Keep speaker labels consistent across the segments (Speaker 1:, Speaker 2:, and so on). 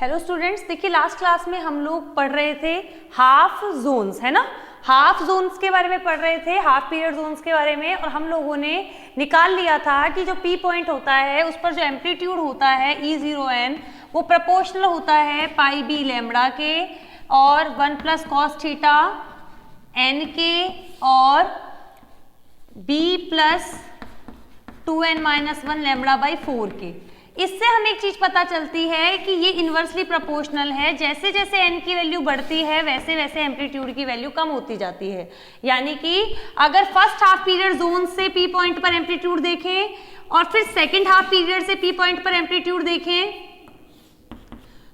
Speaker 1: Hello students, देखिए last class में हम लोग पढ़ रहे थे हाफ जोन्स, है ना। हाफ जोन्स के बारे में पढ़ रहे थे, हाफ पीरियड जोन्स के बारे में, और हम लोगों ने निकाल लिया था कि जो पी पॉइंट होता है उस पर जो एम्पलीट्यूड होता है E0n वो प्रोपोर्शनल होता है पाई बी लैम्बडा के और 1 प्लस कॉस थीटा n के और b plus 2n minus 1 lambda by 4 के। इससे हमें एक चीज पता चलती है कि ये इनवर्सली प्रोपोर्शनल है, जैसे जैसे n की वैल्यू बढ़ती है वैसे वैसे एम्पलीट्यूड की वैल्यू कम होती जाती है। यानी कि अगर फर्स्ट हाफ पीरियड जोन से पी पॉइंट पर एम्पलीट्यूड देखें और फिर सेकंड हाफ पीरियड से पी पॉइंट पर एम्पलीट्यूड देखें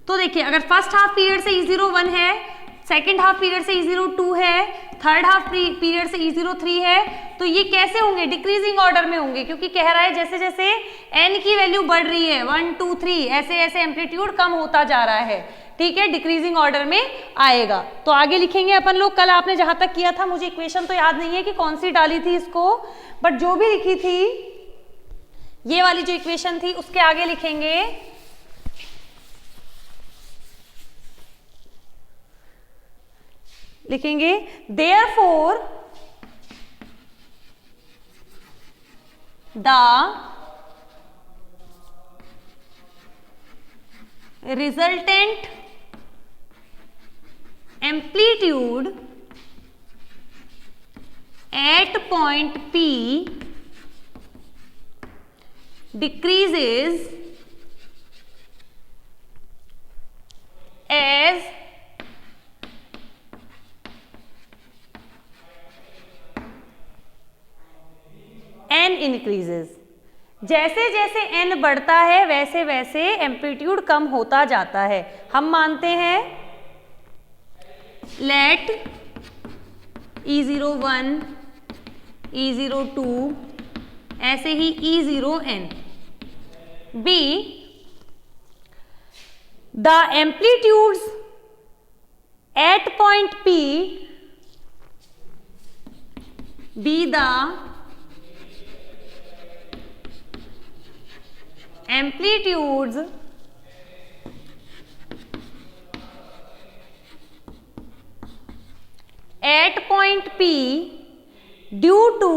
Speaker 1: तो देखिए अगर फर्स्ट हाफ पीरियड से E01 है, सेकेंड हाफ पीरियड से E02 है, थर्ड हाफ पीरियड से E03 है, तो ये कैसे होंगे? डिक्रीजिंग ऑर्डर में होंगे, क्योंकि कह रहा है जैसे जैसे n की वैल्यू बढ़ रही है 1 2 3 ऐसे ऐसे एम्पलीट्यूड कम होता जा रहा है। ठीक है, डिक्रीजिंग ऑर्डर में आएगा। तो आगे लिखेंगे अपन लोग। कल आपने जहां तक किया था, मुझे इक्वेशन तो याद नहीं है कि कौन सी डाली थी इसको, बट जो भी लिखी थी ये वाली जो इक्वेशन थी उसके आगे लिखेंगे therefore the resultant amplitude at point P decreases as n increases। जैसे जैसे n बढ़ता है वैसे वैसे एम्पलीट्यूड कम होता जाता है। हम मानते हैं लेट E01, E02 ऐसे ही E0n be the amplitudes at point P be the amplitudes at point P due to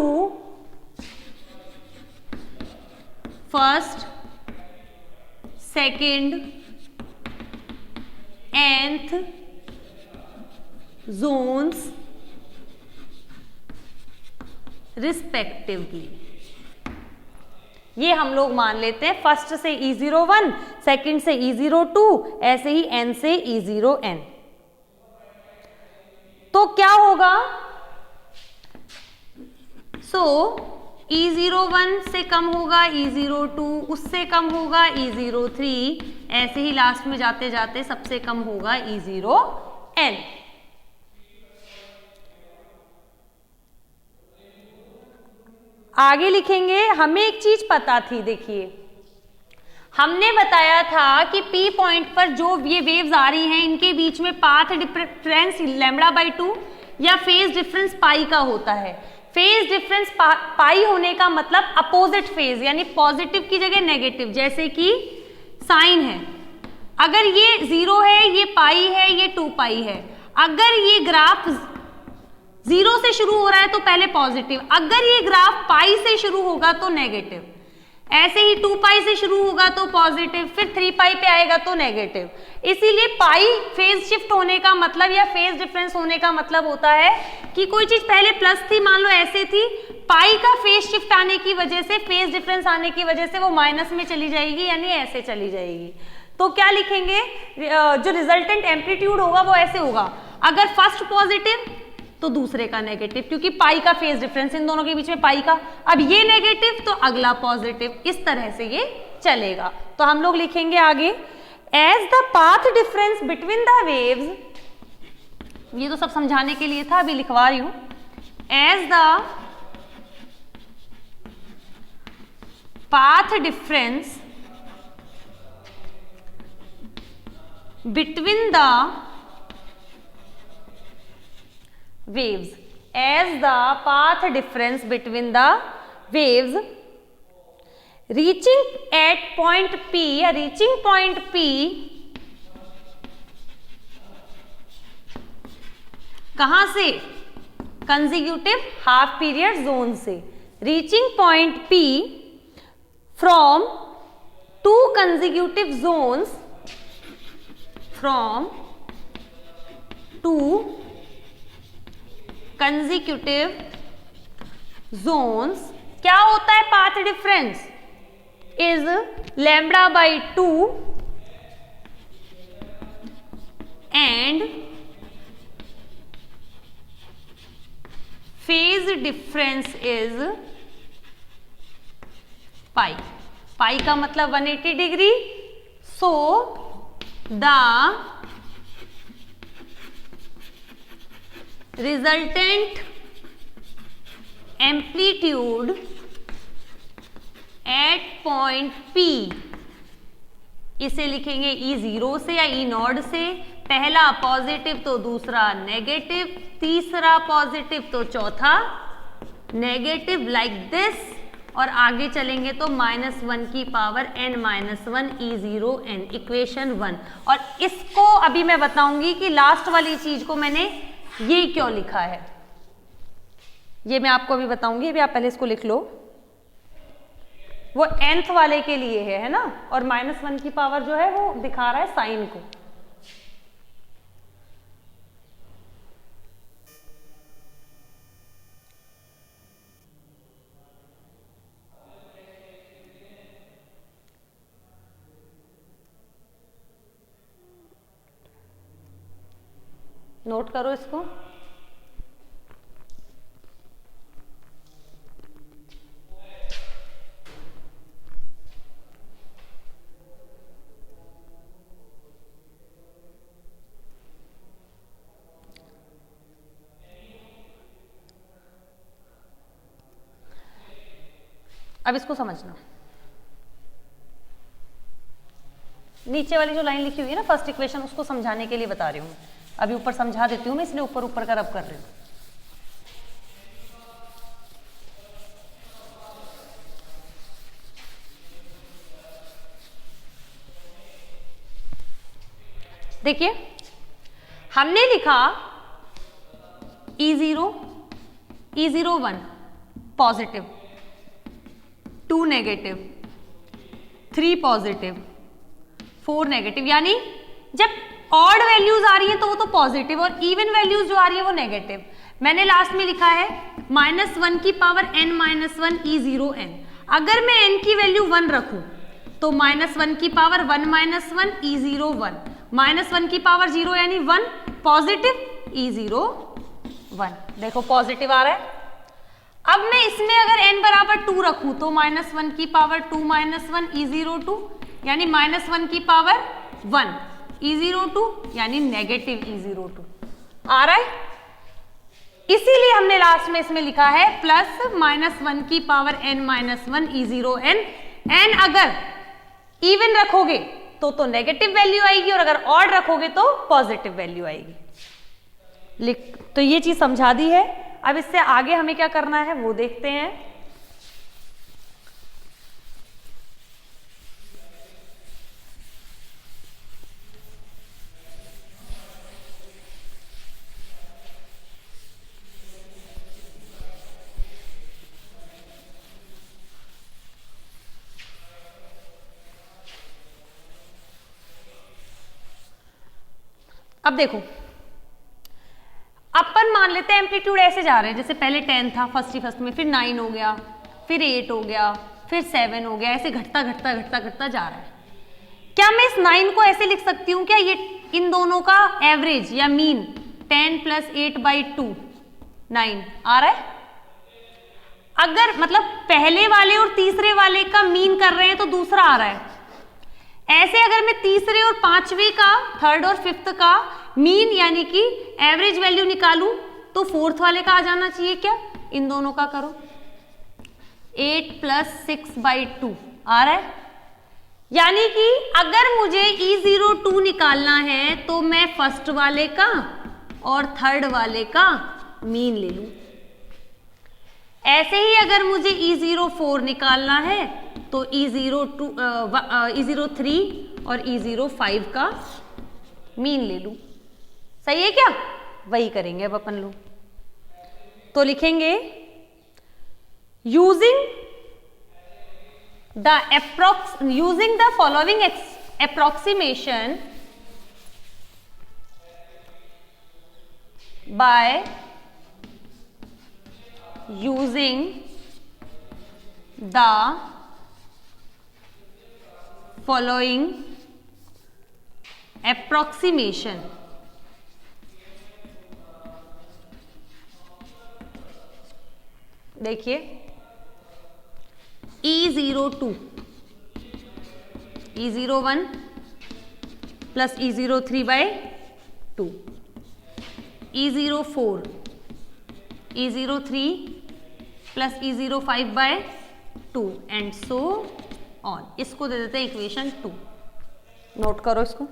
Speaker 1: first, second, nth zones respectively। ये हम लोग मान लेते हैं फर्स्ट से E01, सेकंड से E02, ऐसे ही n से E0n। तो क्या होगा? E01 से कम होगा E02, उससे कम होगा E03, ऐसे ही लास्ट में जाते जाते सबसे कम होगा E0n। आगे लिखेंगे, हमें एक चीज पता थी। देखिए हमने बताया था कि P पॉइंट पर जो ये वेव्स आ रही हैं इनके बीच में पाथ डिफरेंस λ/2 या फेज डिफरेंस पाई का होता है। फेज डिफरेंस पाई होने का मतलब अपोजिट फेज, यानी पॉजिटिव की जगह नेगेटिव, जैसे कि साइन है। अगर ये 0 है, ये पाई है, ये 2 पाई है। अगर ये ग्राफ 0 से शुरू हो रहा है तो पहले पॉजिटिव, अगर ये ग्राफ पाई से शुरू होगा तो नेगेटिव, ऐसे ही 2 पाई से शुरू होगा तो पॉजिटिव, फिर 3 पाई पे आएगा तो नेगेटिव। इसीलिए पाई फेज शिफ्ट होने का मतलब या फेज डिफरेंस होने का मतलब होता है कि कोई चीज पहले प्लस थी, मान लो ऐसे थी, पाई का फेज शिफ्ट आने की वजह से, फेज डिफरेंस आने की वजह से वो माइनस में चली जाएगी, यानी ऐसे चली जाएगी। तो क्या लिखेंगे? जो रिजल्टेंट एम्पलीट्यूड होगा वो ऐसे होगा, अगर फर्स्ट पॉजिटिव तो दूसरे का नेगेटिव, क्योंकि पाई का फेज डिफरेंस इन दोनों के बीच में पाई का, अब ये नेगेटिव तो अगला पॉजिटिव, इस तरह से ये चलेगा। तो हम लोग लिखेंगे आगे, as the path difference between the waves, ये तो सब समझाने के लिए था, अभी लिखवा रही हूं, as the path difference between the waves, as the path difference between the waves reaching at point P, reaching point P कहां से? कंसेक्यूटिव हाफ पीरियड जोन से। Reaching point P from 2 consecutive zones, from 2 consecutive zones, क्या होता है path difference? Is lambda by 2 and phase difference is pi. Pi का मतलब 180 degree. So the resultant amplitude at point P, इसे लिखेंगे E0 से या E0 से, पहला पॉजिटिव तो दूसरा नेगेटिव, तीसरा पॉजिटिव तो चौथा नेगेटिव, लाइक दिस, और आगे चलेंगे तो -1 की पावर n-1 E0n, इक्वेशन 1। और इसको अभी मैं बताऊंगी कि लास्ट वाली चीज को मैंने ये क्यों लिखा है, ये मैं आपको अभी बताऊंगी। अभी आप पहले इसको लिख लो। वो nth वाले के लिए है ना, और -1 की पावर जो है वो दिखा रहा है साइन को। नोट करो इसको। अब इसको समझना। नीचे वाली जो लाइन लिखी हुई है ना फर्स्ट इक्वेशन, उसको समझाने के लिए बता रही हूँ। अभी ऊपर समझा देती हूँ मैं, इसलिए ऊपर ऊपर का रब कर रही हूँ। देखिए हमने लिखा E0 1 positive, 2 negative, 3 positive, 4 negative, यानी जब ऑड वैल्यूज आ रही हैं तो वो तो पॉजिटिव, और इवन वैल्यूज जो आ रही है वो नेगेटिव। मैंने लास्ट में लिखा है -1 की पावर n-1 E0n। अगर मैं n की वैल्यू 1 रखूं तो -1 की पावर 1-1 E0 1, -1 की पावर 0 यानी 1, पॉजिटिव E0 1। देखो पॉजिटिव आ रहा है। अब मैं इसमें अगर n बराबर 2 रखूं तो -1 की पावर 2-1 E0 2, यानी -1 की पावर 1 E0 2, यानी नेगेटिव E0 2 आ रहा है। इसीलिए हमने लास्ट में इसमें लिखा है +-1 की पावर n-1 E0n। n अगर इवन रखोगे तो नेगेटिव वैल्यू आएगी, और अगर ऑड रखोगे तो पॉजिटिव वैल्यू आएगी। तो ये चीज समझा दी है। अब इससे आगे हमें क्या करना है वो देखते हैं। अब देखो, अपन मान लेते हैं एम्पलीट्यूड ऐसे जा रहे हैं, जैसे पहले 10 था फर्स्ट में, फिर 9 हो गया, फिर 8 हो गया, फिर 7 हो गया, ऐसे घटता घटता घटता घटता जा रहा है। क्या मैं इस 9 को ऐसे लिख सकती हूँ क्या, ये इन दोनों का एवरेज या मीन 10 + 8/2 9 आ रहा है। अगर मतलब पहले वाले और तीसरे वाले का मीन कर रहे हैं तो दूसरा आ रहा है। ऐसे अगर मैं तीसरे और पांचवे का, थर्ड और फिफ्थ का मीन यानी कि एवरेज वैल्यू निकालूं तो फोर्थ वाले का आ जाना चाहिए क्या, इन दोनों का करो। 8 + 6/2 आ रहा है। यानी कि अगर मुझे E0 2 निकालना है तो मैं फर्स्ट वाले का और थर्ड वाले का मीन ले लूं। ऐसे ही अगर मुझे E0 4 निकालना है तो E0 3 और E0 5 का मीन ले लूं। सही है क्या? वही करेंगे अब अपन लोग। तो लिखेंगे using the following approximation by using the following approximation. देखिए E02 E01 plus E03 by 2, E04 E03 plus E05 by 2 and so on. इसको दे देते हैं इक्वेशन 2। नोट करो इसको।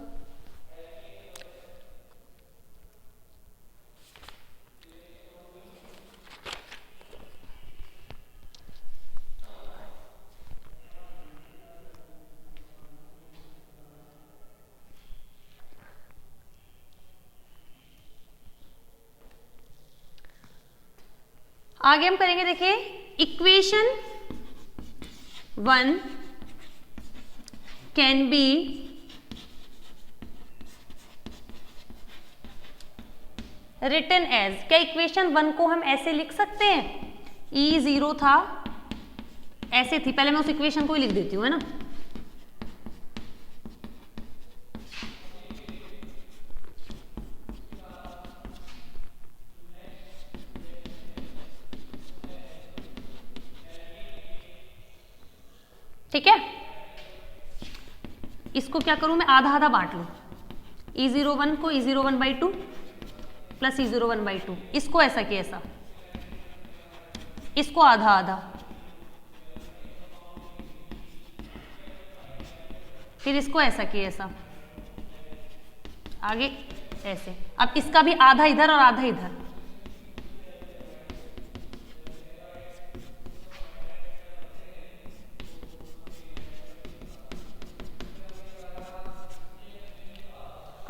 Speaker 1: आगे हम करेंगे, देखिए equation 1 can be written as. क्या इक्वेशन 1 को हम ऐसे लिख सकते हैं? E0 था, ऐसे थी, पहले मैं उस इक्वेशन को ही लिख देती हूँ, है ना। ठीक है, इसको क्या करूं मैं, आधा आधा बांट लूं। E01 को E01 by 2 plus E01 by 2, इसको ऐसा कि ऐसा, इसको आधा आधा, फिर इसको ऐसा कि ऐसा, आगे ऐसे। अब इसका भी आधा इधर और आधा इधर।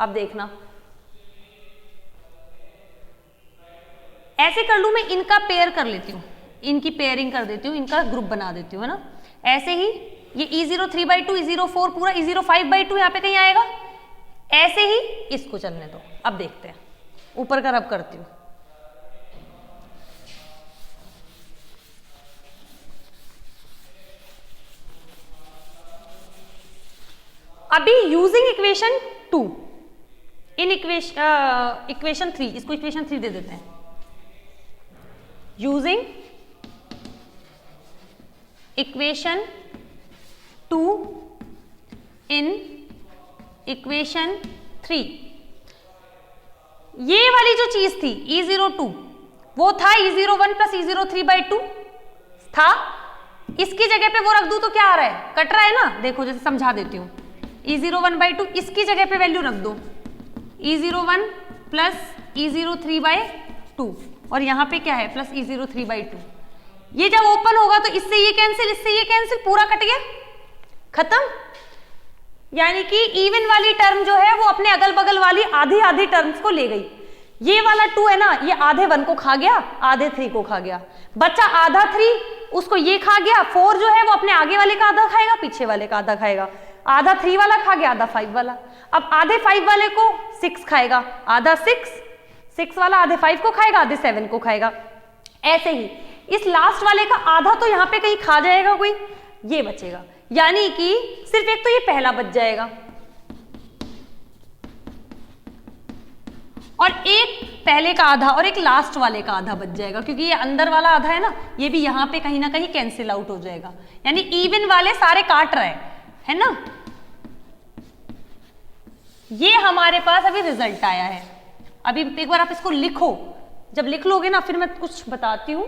Speaker 1: अब देखना, ऐसे कर लूं मैं, इनका पेयर कर लेती हूं, इनकी पेयरिंग कर देती हूं, इनका ग्रुप बना देती हूं, है ना। ऐसे ही ये E03 बाई 2, E04 पूरा, E05 बाई 2 यहां पे कहीं आएगा। ऐसे ही इसको चलने दो। अब देखते हैं, ऊपर का रब करती हूं। अभी यूजिंग इक्वेशन 2 इन इक्वेशन 3, इसको इक्वेशन 3 दे देते हैं। यूजिंग इक्वेशन 2 इन इक्वेशन 3, ये वाली जो चीज थी E02 वो था E01 प्लस E03 बाई 2 था। इसकी जगह पे वो रख दूं तो क्या आ रहा है, कट रहा है ना। देखो जैसे समझा देती हूं, E01 बाई 2, इसकी जगह पे वैल्यू रख दो E01 प्लस E03 बाई 2, और यहाँ पे क्या है प्लस E03 बाई 2। ये जब ओपन होगा तो इससे ये कैंसिल, इससे ये कैंसिल, पूरा कट गया, खत्म। यानी कि इवन वाली टर्म जो है वो अपने अगल बगल वाली आधी आधी टर्म्स को ले गई। ये वाला 2 है ना, ये आधे 1 को खा गया, आधे 3 को खा गया, बच्चा आधा 3, उसको ये खा गया। 4 जो है वो अपने आगे वाले का आधा खाएगा, पीछे वाले का आधा खाएगा। आधा 3 वाला खा गया, आधा 5 वाला। अब आधे 5 वाले को 6 खाएगा, आधा 6 वाला आधे 5 को खाएगा, आधे 7 को खाएगा। ऐसे ही इस लास्ट वाले का आधा तो यहाँ पे कहीं खा जाएगा कोई, ये बचेगा। यानी कि सिर्फ एक तो ये पहला बच जाएगा और एक पहले का आधा और एक लास्ट वाले का आधा बच जाएगा, क्योंकि ये अंदर वाला आधा है ना, ये भी यहाँ पे कहीं ना कहीं कैंसिल आउट हो जाएगा। यानी इवन वाले सारे काट रहे है ना। ये हमारे पास अभी रिजल्ट आया है। अभी एक बार आप इसको लिखो, जब लिख लोगे ना फिर मैं कुछ बताती हूं।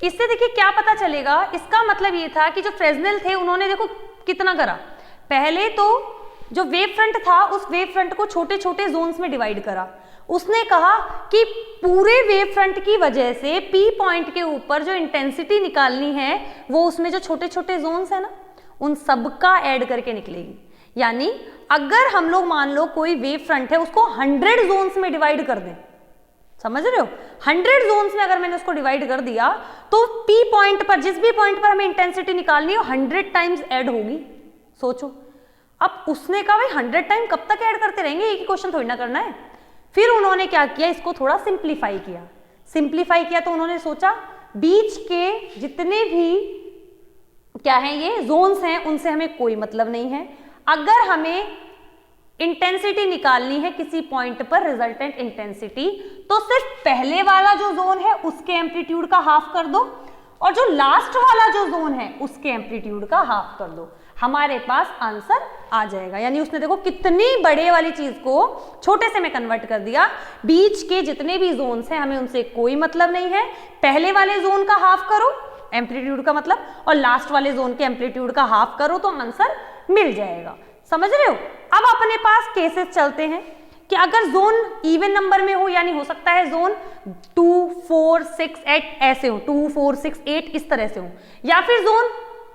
Speaker 1: इससे देखिए क्या पता चलेगा, इसका मतलब ये था कि जो फ्रेस्नेल थे उन्होंने देखो कितना करा, पहले तो जो वेव फ्रंट था उस वेव फ्रंट को छोटे छोटे जोन्स में डिवाइड करा। उसने कहा कि पूरे वेव फ्रंट की वजह से पी पॉइंट के ऊपर जो इंटेंसिटी निकालनी है वो उसमें जो छोटे छोटे जोन्स है ना उन सबका ऐड करके निकलेगी। यानी अगर हम लोग मान लो कोई वेव फ्रंट है उसको 100 जोन्स में डिवाइड कर दें, समझ रहे हो, 100 जोन्स में अगर मैंने उसको डिवाइड कर दिया तो पी पॉइंट पर जिस भी पॉइंट पर हमें इंटेंसिटी निकालनी है 100 टाइम्स ऐड होगी। सोचो, अब उसने कहा भाई 100 टाइम कब तक ऐड करते रहेंगे, एक ही क्वेश्चन थोड़ी ना करना है। फिर उन्होंने क्या किया, इसको थोड़ा सिंप्लीफाई किया तो उन्होंने सोचा बीच के जितने भी क्या है ये जोन्स हैं उनसे हमें कोई मतलब नहीं है, अगर हमें इंटेंसिटी निकालनी है किसी पॉइंट पर रिजल्टेंट इंटेंसिटी तो सिर्फ पहले वाला जो जोन है उसके एम्पलीट्यूड का हाफ कर दो और जो लास्ट वाला जो जोन है उसके एम्पलीट्यूड का हाफ कर दो, हमारे पास आंसर आ जाएगा। यानी उसने देखो कितनी बड़े वाली चीज को छोटे से में कन्वर्ट कर दिया, बीच के जितने भी जोन्स हैं हमें उनसे कोई मतलब नहीं है, पहले वाले जोन का हाफ करो एम्पलीट्यूड का मतलब और लास्ट वाले जोन के एम्पलीट्यूड का हाफ करो तो आंसर मिल जाएगा। समझ रहे हो। अब अपने पास केसेस चलते हैं कि अगर जोन इवन नंबर में हो, यानी हो सकता है जोन 2, 4, 6, 8 ऐसे हो, 2, 4, 6, 8 इस तरह से हो, या फिर जोन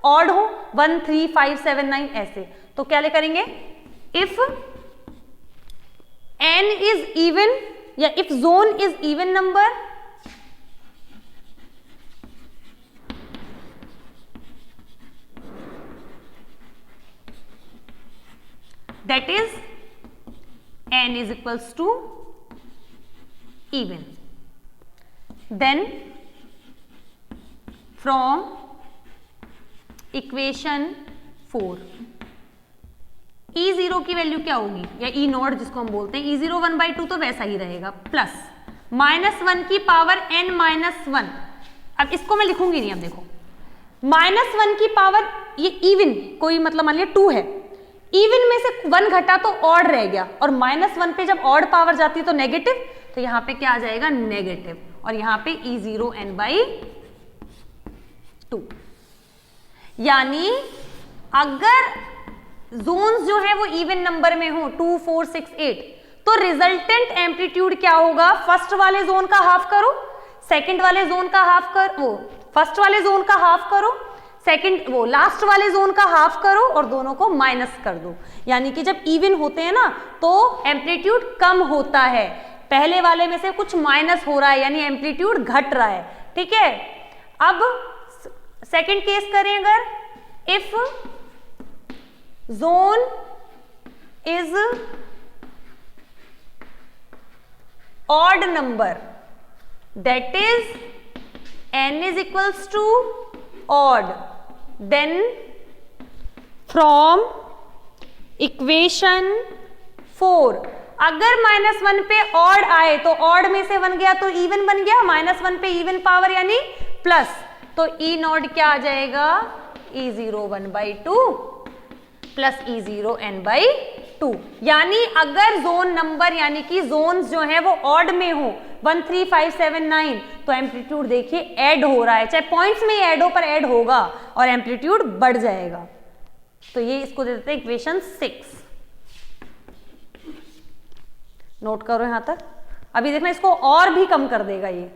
Speaker 1: ऑड हो 1, 3, 5, 7, 9 ऐसे, तो क्या ले करेंगे, इफ n इज इवन या if zone is even number that is n is equals to even, then from equation 4 E0 की वैल्यू क्या होगी, या E नॉट जिसको हम बोलते हैं, E0 1/2 तो वैसा ही रहेगा, प्लस -1 की पावर n -1। अब इसको मैं लिखूंगी नहीं, अब देखो -1 की पावर, ये इवन कोई मतलब मान लिया 2 है, इवन में से 1 घटा तो ऑड रह गया, और -1 पे जब ऑड पावर जाती है तो नेगेटिव, तो यहां पे क्या आ जाएगा नेगेटिव, और यहां पे E0 n/2। यानी अगर जोन्स जो है वो इवन नंबर में हो 2, 4, 6, 8 तो रिजल्टेंट एम्पलीट्यूड क्या होगा, फर्स्ट वाले जोन का हाफ करो, सेकंड वाले जोन का हाफ करो, फर्स्ट वाले जोन का हाफ करो, सेकंड वो लास्ट वाले जोन का हाफ करो और दोनों को माइनस कर दो। यानी कि जब इवन होते हैं ना तो एम्पलीट्यूड कम होता है, पहले वाले में से कुछ माइनस हो रहा है यानी एम्पलीट्यूड घट रहा है, ठीक है। अब सेकंड केस करें, अगर if zone is odd number that is n is equals to odd, then from equation 4 अगर -1 पे ऑड आए तो ऑड में से 1 गया तो इवन बन गया, -1 पे इवन पावर यानी प्लस, तो E नॉट क्या आ जाएगा, E0 1/2 प्लस E0 n/2। यानी अगर जोन नंबर यानी कि जोन्स जो है वो ऑड में हो 1, 3, 5, 7, 9 तो एम्पलीट्यूड देखिए ऐड हो रहा है, चाहे पॉइंट्स में ऐड हो पर ऐड होगा और एम्पलीट्यूड बढ़ जाएगा। तो ये इसको दे देते हैं इक्वेशन 6। नोट करो यहां तक, अभी देखना इसको और भी कम कर देगा ये।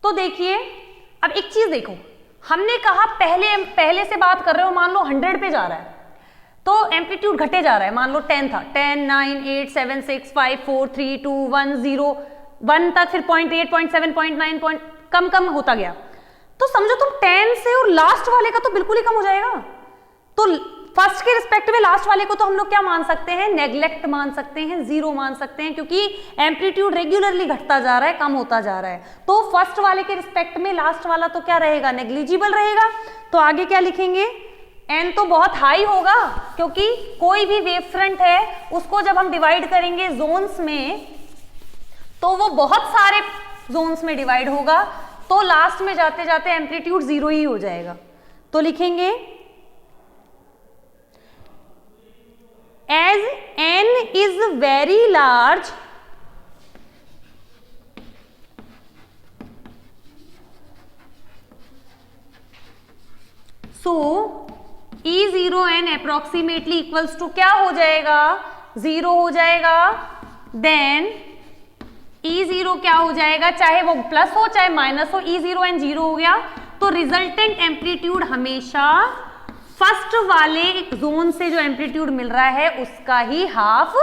Speaker 1: तो देखिए अब एक चीज देखो, हमने कहा पहले से बात कर रहे हो, मान लो 100 पे जा रहा है तो एम्पलीट्यूड घटे जा रहा है, मान लो 10 था, 10, 9, 8, 7, 6, 5, 4, 3, 2, 1, 0, 1 तक, फिर 0.8, 0.7, 0.9 कम होता गया। तो समझो तुम 10 से और लास्ट वाले का तो बिल्कुल ही कम हो जाएगा, तो फर्स्ट के रिस्पेक्ट में लास्ट वाले को तो हम लोग क्या मान सकते हैं, नेग्लेक्ट मान सकते हैं, जीरो मान सकते हैं, क्योंकि एम्पलीट्यूड रेगुलरली घटता जा रहा है, कम होता जा रहा है। तो फर्स्ट वाले के रिस्पेक्ट में लास्ट वाला तो क्या रहेगा, नेग्लिजिबल रहेगा। तो आगे क्या लिखेंगे, n तो बहुत हाई होगा, क्योंकि कोई भी वेव फ्रंट है उसको जब हम डिवाइड करेंगे जोन्स में तो वो बहुत सारे जोन्स में डिवाइड होगा, तो लास्ट में जाते जाते एम्पलीट्यूड जीरो ही हो जाएगा। तो लिखेंगे as n is very large so E0n approximately equals to क्या हो जाएगा, जीरो हो जाएगा। देन E0 क्या हो जाएगा, चाहे वो प्लस हो चाहे माइनस हो, E0n जीरो हो गया। तो रिजल्टेंट एम्पलीट्यूड हमेशा फर्स्ट वाले जोन से जो एम्पलीट्यूड मिल रहा है उसका ही हाफ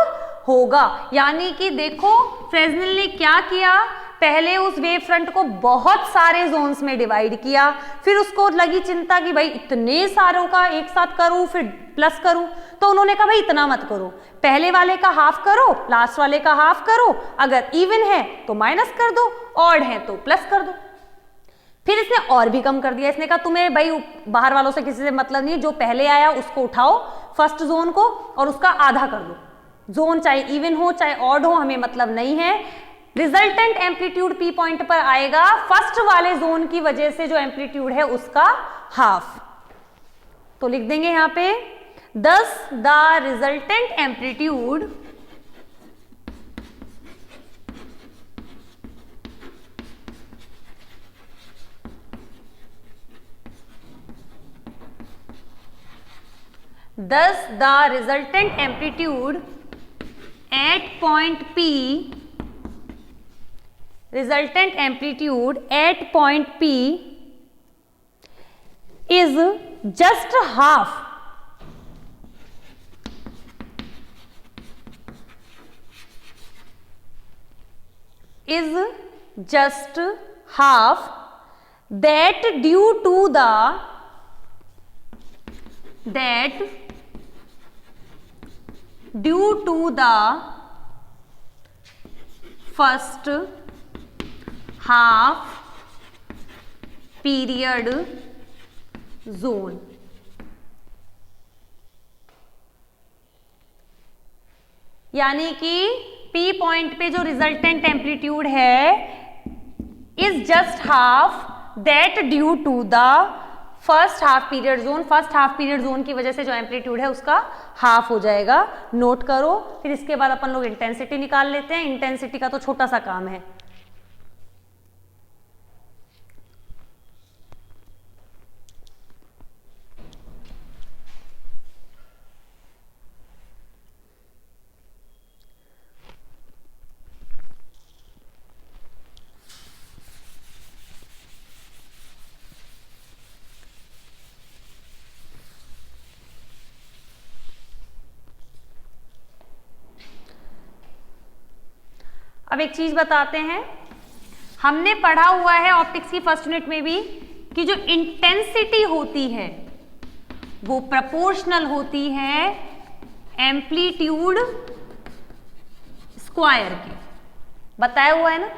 Speaker 1: होगा। यानी कि देखो फ्रेस्नेल ने क्या किया, पहले उस वेव फ्रंट को बहुत सारे जोन्स में डिवाइड किया, फिर उसको लगी चिंता कि भाई इतने सारों का एक साथ करूं फिर प्लस करूं, तो उन्होंने कहा भाई इतना मत करो, पहले वाले का हाफ करो, लास्ट वाले का हाफ करो, अगर इवन है तो माइनस कर दो, ऑड है तो प्लस कर दो। फिर इसने और भी कम कर दिया, इसने कहा तुम्हें भाई बाहर वालों से किसी से मतलब नहीं, जो पहले आया उसको उठाओ फर्स्ट जोन को और उसका आधा कर दो, जोन चाहे इवन हो चाहे ऑड हो हमें मतलब नहीं है, रिजल्टेंट एम्पलीट्यूड पी पॉइंट पर आएगा फर्स्ट वाले जोन की वजह से जो एम्पलीट्यूड है उसका हाफ। तो लिख देंगे यहां पे दस the resultant amplitude thus the resultant amplitude at point P is just half that due to the first half period zone। यानी कि P पॉइंट पे जो रिजल्टेंट एम्पलीट्यूड है is just half that due to the first half period zone. First half period zone की वजह से जो amplitude है उसका हाफ हो जाएगा, नोट करो। फिर इसके बाद अपन लोग इंटेंसिटी निकाल लेते हैं, इंटेंसिटी का तो छोटा सा काम है। अब एक चीज बताते हैं, हमने पढ़ा हुआ है ऑप्टिक्स की फर्स्ट यूनिट में भी कि जो इंटेंसिटी होती है वो प्रोपोर्शनल होती है एम्पलीट्यूड स्क्वायर के, बताया हुआ है ना।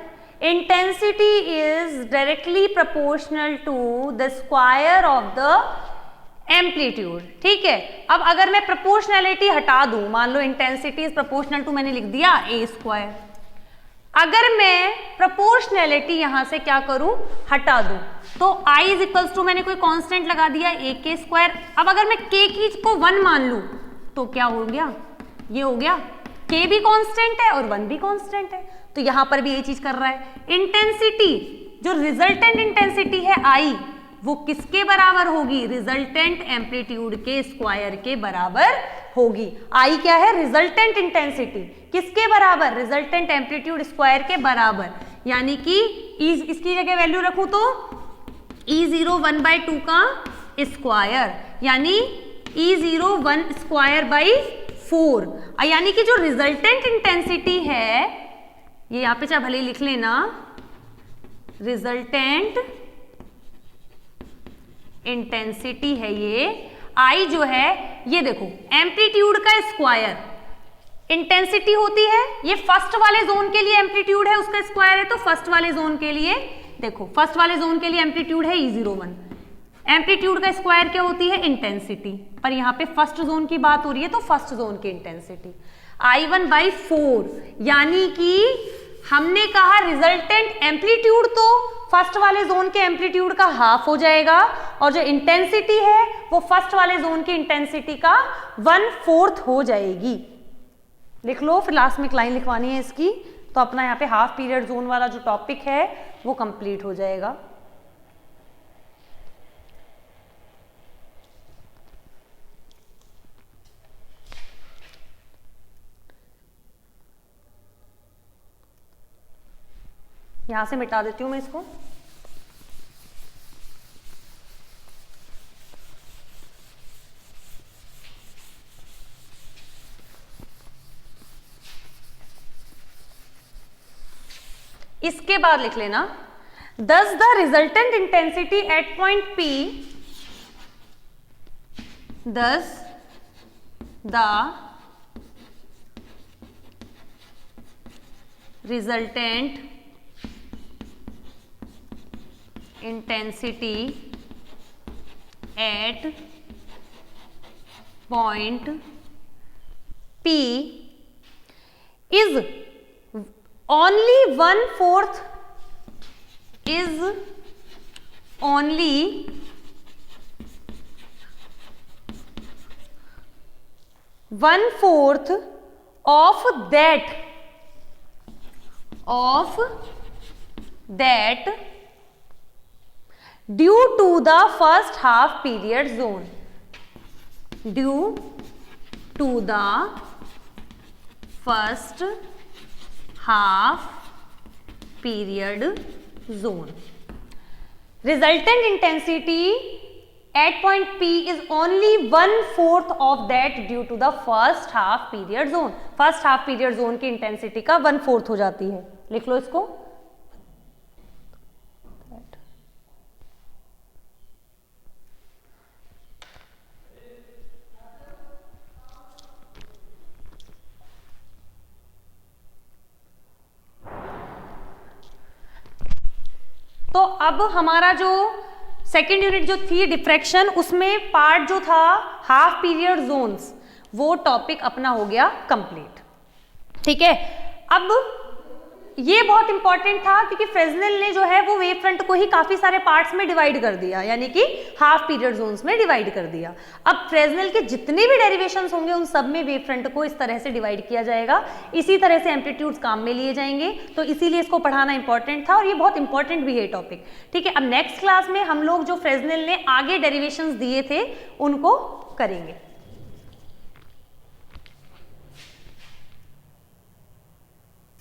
Speaker 1: Intensity is directly proportional to the square of the amplitude, ठीक है। अब अगर मैं प्रोपोर्शनैलिटी हटा दूं, मान लो इंटेंसिटी इज प्रोपोर्शनल टू, मैंने लिख दिया ए स्क्वायर, अगर मैं प्रोपोर्शनैलिटी यहां से क्या करूं, हटा दूं, तो I इज इक्वल्स टू मैंने कोई कांस्टेंट लगा दिया ए के स्क्वायर। अब अगर मैं k की को 1 मान लूं तो क्या हो गया, ये हो गया, k भी कांस्टेंट है और 1 भी कांस्टेंट है, तो यहां पर भी ये चीज कर रहा है। इंटेंसिटी जो रिजल्टेंट इंटेंसिटी है I, वो किसके बराबर होगी, रिजल्टेंट एम्पलीट्यूड के स्क्वायर के बराबर होगी। I क्या है, रिजल्टेंट इंटेंसिटी, किसके बराबर, रिजल्टेंट एम्पलीट्यूड स्क्वायर के बराबर। यानी कि इसकी जगह वैल्यू रखूं तो E0 1/2 का स्क्वायर, यानी E0 1 स्क्वायर बाई 4, यानी कि जो रिजल्टेंट इंटेंसिटी है, ये यहां पे चाहे भले लिख लेना, रिजल्टेंट इंटेंसिटी है ये I जो है ये देखो एम्पलीट्यूड का स्क्वायर इंटेंसिटी होती है, ये फर्स्ट वाले जोन के लिए एम्पलीट्यूड है, उसका स्क्वायर है, तो फर्स्ट वाले जोन के लिए देखो, फर्स्ट वाले जोन के लिए एम्पलीट्यूड है E01, एम्पलीट्यूड का स्क्वायर क्या होती है इंटेंसिटी, पर यहाँ पे फर्स्ट जोन की बात हो रही है तो फर्स्ट जोन की इंटेंसिटी I1/4, यानी कि हमने कहा रिजल्टेंट एम्पलीट्यूड तो फर्स्ट वाले जोन के एम्पलीट्यूड का हाफ हो जाएगा और जो इंटेंसिटी है वो फर्स्ट वाले जोन की इंटेंसिटी का 1/4 हो जाएगी। लिख लो, फिर लास्ट में एक लाइन लिखवानी है इसकी, तो अपना यहाँ पे हाफ पीरियड जोन वाला जो टॉपिक है वो कंप्लीट हो जाएगा। यहां से मिटा देती हूं मैं इसको। इसके बाद लिख लेना, thus the resultant intensity at point P, thus the resultant intensity at point P is only 1/4, is only 1/4 of that due to the first half period zone, due to the first half period zone. Resultant intensity at point P is only 1/4 of that due to the first half period zone. First half period zone की intensity का 1/4 हो जाती है। लिख लो इसको। तो अब हमारा जो सेकेंड यूनिट जो थी डिफ्रैक्शन, उसमें पार्ट जो था हाफ पीरियड जोन्स, वो टॉपिक अपना हो गया कंप्लीट। ठीक है, अब ये बहुत इंपॉर्टेंट था क्योंकि फ्रेस्नेल ने जो है वो वेव फ्रंट को ही काफी सारे पार्ट्स में डिवाइड कर दिया, यानी कि हाफ पीरियड जोन्स में डिवाइड कर दिया। अब फ्रेस्नेल के जितने भी डेरिवेशंस होंगे उन सब में वेव फ्रंट को इस तरह से डिवाइड किया जाएगा, इसी तरह से एम्पलीट्यूड्स काम में लिए जाएंगे, तो इसीलिए इसको पढ़ाना इंपॉर्टेंट था और ये बहुत इंपॉर्टेंट भी है टॉपिक। ठीक है, अब नेक्स्ट क्लास में हम लोग जो फ्रेस्नेल ने आगे डेरिवेशंस दिए थे उनको करेंगे।